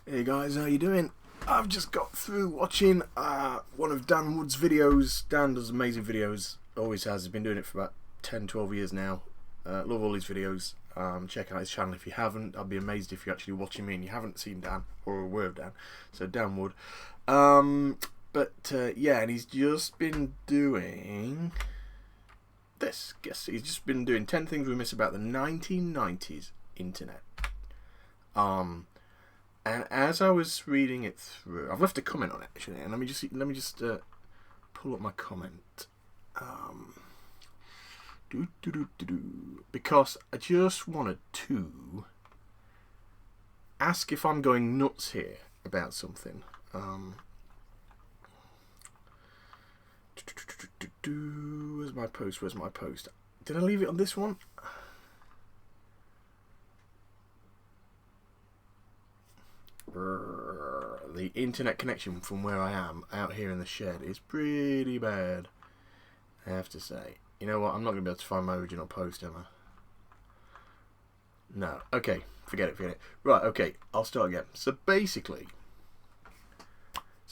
Hey guys, how you doing? I've just got through watching one of Dan Wood's videos. Dan does amazing videos, always has. He's been doing it for about 10, 12 years now. Love all his videos. Check out his channel if you haven't. I'd be amazed if you're actually watching me and you haven't seen Dan or aware of Dan. So Dan Wood. Yeah, and he's just been doing this. Guess he's just been doing 10 things we miss about the 1990s internet. And as I was reading it through, I've left a comment on it actually, and let me just pull up my comment. Because I just wanted to ask if I'm going nuts here about something. Where's my post? Where's my post? Did I leave it on this one? The internet connection from where I am out here in the shed is pretty bad, I have to say. You know what? I'm not going to be able to find my original post, am I? No. Okay. Forget it. Right. Okay. I'll start again. So basically,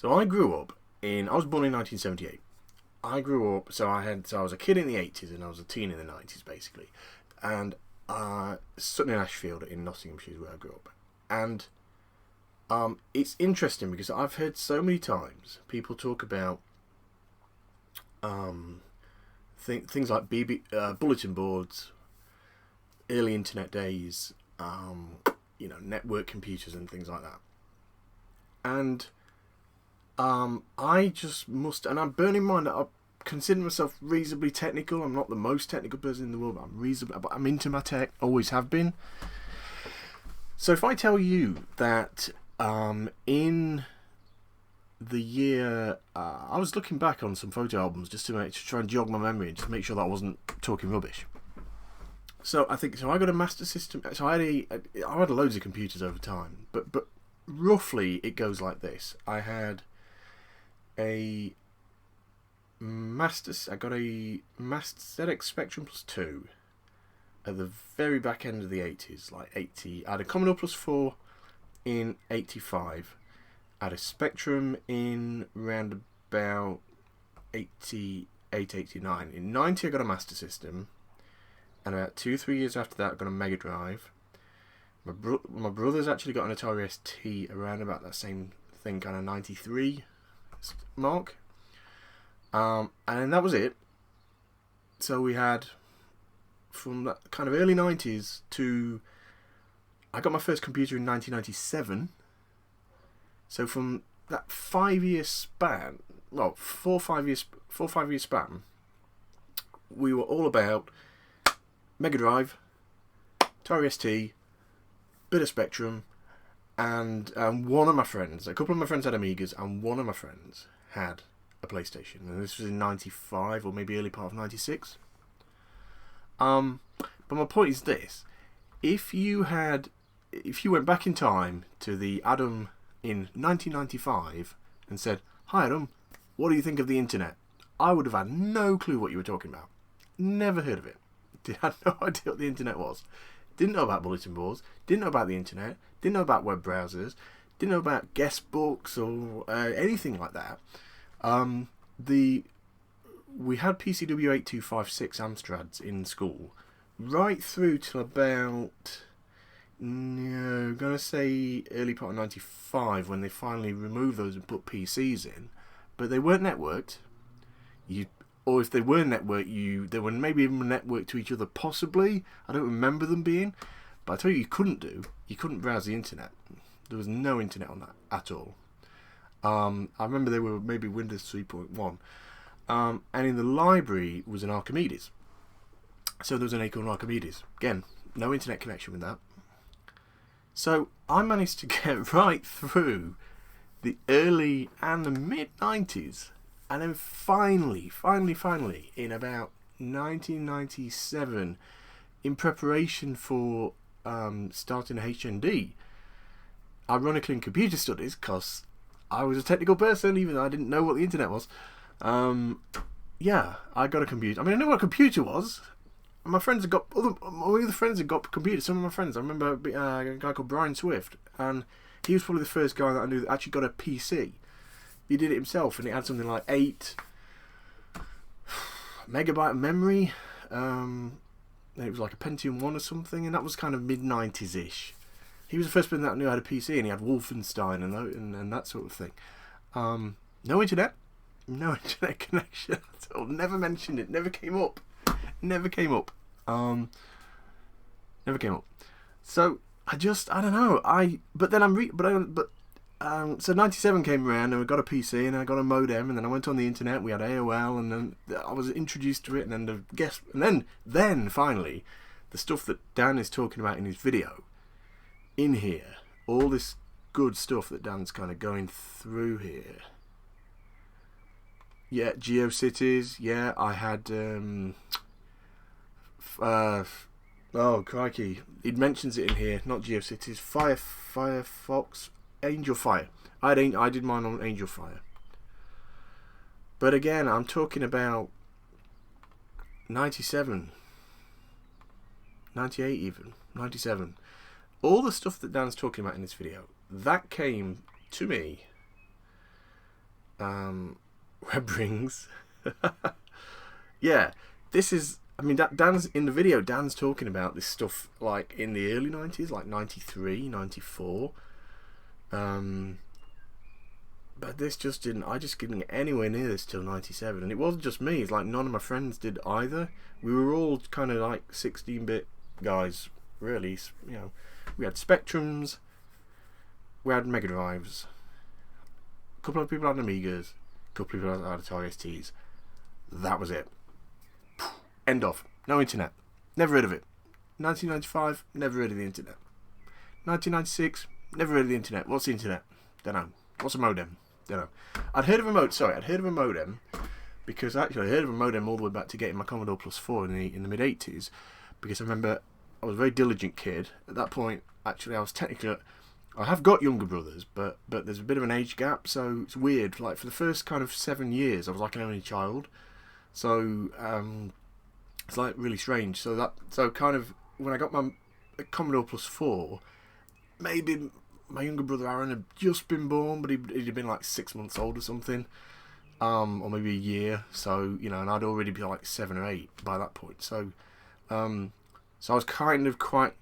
I grew up I was born in 1978. I grew up. So I was a kid in the 80s and I was a teen in the 90s, basically. And sitting in Ashfield in Nottinghamshire is where I grew up. And it's interesting because I've heard so many times people talk about things like bulletin boards, early internet days, network computers and things like that. And I just must, and I'm bearing in mind that I consider myself reasonably technical. I'm not the most technical person in the world, but I'm into my tech, always have been. So if I tell you that in the year, I was looking back on some photo albums just to try and jog my memory and just to make sure that I wasn't talking rubbish. So I got a master system. So I had loads of computers over time, but roughly it goes like this. I had a I got a Master ZX Spectrum Plus 2 at the very back end of the 80s, like 80. I had a Commodore Plus 4 in 85. I had a Spectrum in round about 88, 89. In 90 I got a Master System, and about 2-3 years after that I got a Mega Drive. My brother's actually got an Atari ST around about that same thing, kind of 93 mark. And then that was it. So we had, from that kind of early 90s to, I got my first computer in 1997. So from that 5 year span, well, 4 or 5 year span, we were all about Mega Drive, Atari ST, bit of Spectrum, and one of my friends, a couple of my friends had Amigas, and one of my friends had a PlayStation, and this was in 95 or maybe early part of 96. But my point is this: if you went back in time to the Adam in 1995 and said, "Hi Adam, what do you think of the internet?" I would have had no clue what you were talking about. Never heard of it. Had no idea what the internet was. Didn't know about bulletin boards. Didn't know about the internet. Didn't know about web browsers. Didn't know about guest books or anything like that. We had PCW 8256 Amstrads in school right through till about, I'm gonna say early part of 95 when they finally removed those and put PCs in, but they weren't networked. Or if they were networked, they were maybe even networked to each other, possibly. I don't remember them being, but I tell you couldn't browse the internet. There was no internet on that at all. I remember they were maybe Windows 3.1. And in the library was an Archimedes. So there was an Acorn Archimedes. Again, no internet connection with that. So I managed to get right through the early and the mid-90s. And then finally, in about 1997, in preparation for starting a HND, ironically in computer studies, because I was a technical person, even though I didn't know what the internet was. I got a computer. I mean, I knew what a computer was. My friends had got computers. Some of my friends, I remember a guy called Brian Swift, and he was probably the first guy that I knew that actually got a PC. He did it himself, and it had something like 8 megabyte of memory. It was like a Pentium 1 or something, and that was kind of mid-90s-ish. He was the first person that knew how to PC, and he had Wolfenstein and that sort of thing. No internet connection at all. Never mentioned it. Never came up. Never came up. So I don't know. So 97 came around, and I got a PC, and I got a modem, and then I went on the internet. We had AOL, and then I was introduced to it, and then finally, the stuff that Dan is talking about in his video, in here, all this good stuff that Dan's kind of going through here. Yeah, GeoCities. Yeah, I had. Oh crikey! It mentions it in here. Not GeoCities. Firefox. Angel Fire. I did mine on Angel Fire. But again, I'm talking about 97, 98 even, 97. All the stuff that Dan's talking about in this video, that came to me. Web rings. Yeah, this is. I mean, Dan's in the video. Dan's talking about this stuff like in the early 90s, like 93, 94. But this just didn't. I just didn't get anywhere near this till 97, and it wasn't just me. It's like none of my friends did either. We were all kind of like 16-bit guys, really. You know, we had Spectrums, we had Mega Drives, a couple of people had Amigas, a couple of people had Atari STs. That was it. End of. No internet. Never heard of it. 1995. Never heard of the internet. 1996. Never heard of the internet. What's the internet? Don't know. What's a modem? Don't know. I'd heard of a modem because actually I heard of a modem all the way back to getting my Commodore Plus 4 in the mid 80s, because I remember I was a very diligent kid at that point. Actually, I was technically. I have got younger brothers, but there's a bit of an age gap, so it's weird. Like for the first kind of 7 years, I was like an only child, so it's like really strange. So kind of when I got my Commodore Plus 4, maybe my younger brother Aaron had just been born, but he'd been like 6 months old or something, or maybe a year. So and I'd already be like 7 or 8 by that point. So I was kind of quite.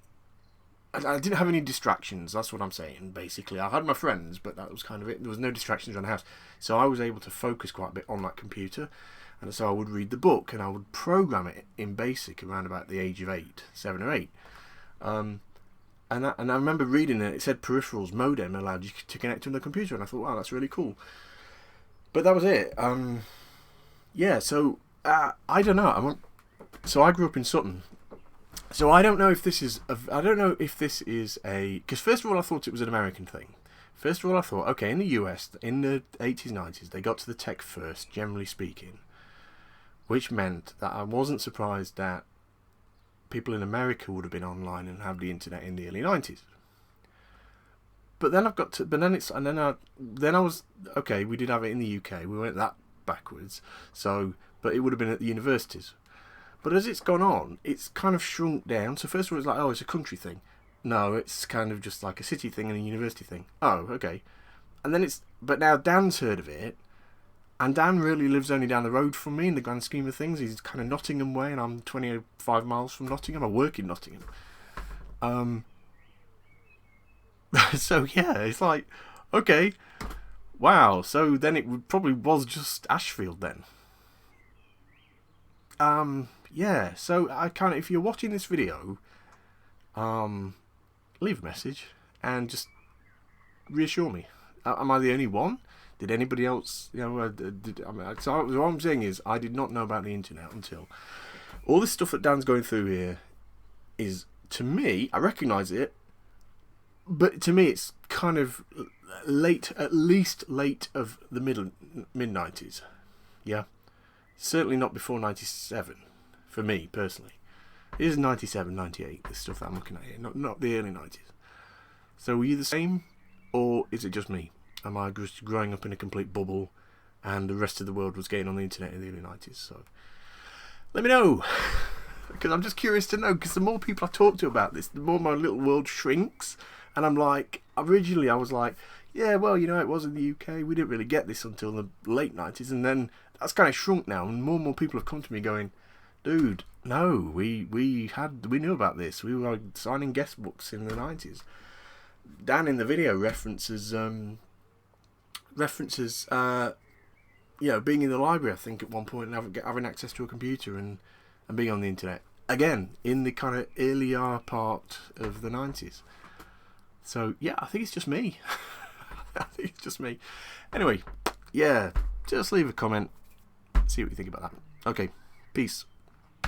I didn't have any distractions. That's what I'm saying. Basically, I had my friends, but that was kind of it. There was no distractions around the house, so I was able to focus quite a bit on that computer. And so I would read the book and I would program it in BASIC around about the age of 7 or 8. And I remember reading it. It said peripherals modem allowed you to connect to the computer, and I thought, wow, that's really cool. But that was it. Yeah. So I don't know. So I grew up in Sutton. So I don't know if this is. Because first of all, I thought it was an American thing. First of all, I thought, okay, in the US, in the 80s, 90s, they got to the tech first, generally speaking, which meant that I wasn't surprised that people in America would have been online and have the internet in the early 90s. But then I was okay. We did have it in the UK. We went that backwards. So, but it would have been at the universities. But as it's gone on, it's kind of shrunk down. So first of all, it's like, oh, it's a country thing. No, it's kind of just like a city thing and a university thing. Oh, okay. And then but now Dan's heard of it, and Dan really lives only down the road from me in the grand scheme of things. He's kind of Nottingham way, and I'm 25 miles from Nottingham. I work in Nottingham. So yeah, it's like, okay, wow. So then probably was just Ashfield then. Yeah. So I kind of, if you're watching this video, leave a message and just reassure me. Am I the only one? Did anybody else? So what I'm saying is, I did not know about the internet until all this stuff that Dan's going through here is, to me, I recognise it, but to me it's kind of late, at least late of the mid-90s. Yeah, certainly not before 97 for me personally. It is 97, 98. This stuff that I'm looking at here, not the early 90s. So were you the same, or is it just me? Am I just growing up in a complete bubble and the rest of the world was getting on the internet in the early 90s? So let me know, because I'm just curious to know, because the more people I talk to about this, the more my little world shrinks, And I'm like, originally I was like, yeah, well, you know, it was in the UK. We didn't really get this until the late 90s. And then that's kind of shrunk now. And more people have come to me going, dude, no, we knew about this. We were signing guest books in the 90s. Dan in the video references you know, being in the library, I think, at one point, and having access to a computer and being on the internet. Again, in the kind of earlier part of the 90s. So, yeah, I think it's just me. I think it's just me. Anyway, yeah, just leave a comment. See what you think about that. Okay, peace.